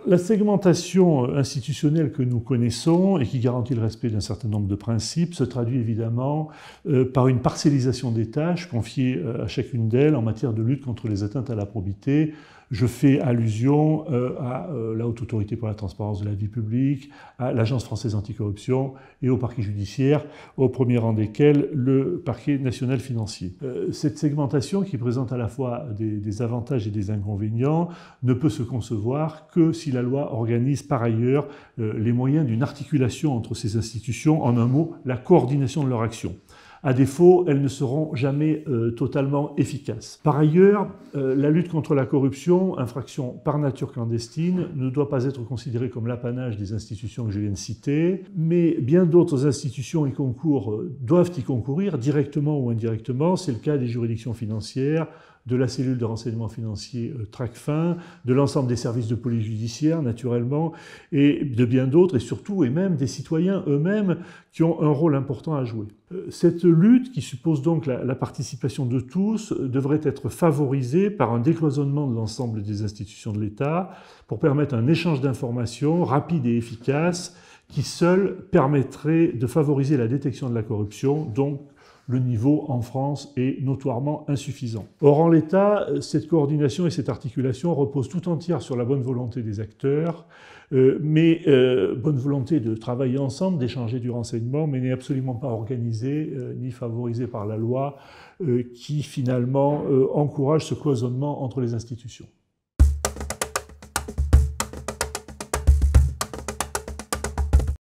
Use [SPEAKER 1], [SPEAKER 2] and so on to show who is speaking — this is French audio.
[SPEAKER 1] la segmentation institutionnelle que nous connaissons et qui garantit le respect d'un certain nombre de principes se traduit évidemment par une parcellisation des tâches confiées à chacune d'elles en matière de lutte contre les atteintes à la probité. Je fais allusion à la Haute Autorité pour la transparence de la vie publique, à l'Agence française anticorruption et au parquet judiciaire, au premier rang desquels le parquet national financier. Cette segmentation, qui présente à la fois des avantages et des inconvénients, ne peut se concevoir que si la loi organise par ailleurs les moyens d'une articulation entre ces institutions, en un mot, la coordination de leur action. À défaut, elles ne seront jamais totalement efficaces. Par ailleurs, la lutte contre la corruption, infraction par nature clandestine, ne doit pas être considérée comme l'apanage des institutions que je viens de citer, mais bien d'autres institutions doivent y concourir, directement ou indirectement. C'est le cas des juridictions financières, de la cellule de renseignement financier Tracfin, de l'ensemble des services de police judiciaire, naturellement, et de bien d'autres, et surtout, et même des citoyens eux-mêmes qui ont un rôle important à jouer. Cette lutte, qui suppose donc la participation de tous, devrait être favorisée par un décloisonnement de l'ensemble des institutions de l'État pour permettre un échange d'informations rapide et efficace qui seul permettrait de favoriser la détection de la corruption, donc le niveau en France est notoirement insuffisant. Or, en l'état, cette coordination et cette articulation reposent tout entière sur la bonne volonté des acteurs, bonne volonté de travailler ensemble, d'échanger du renseignement, mais n'est absolument pas organisée ni favorisée par la loi qui finalement encourage ce cloisonnement entre les institutions.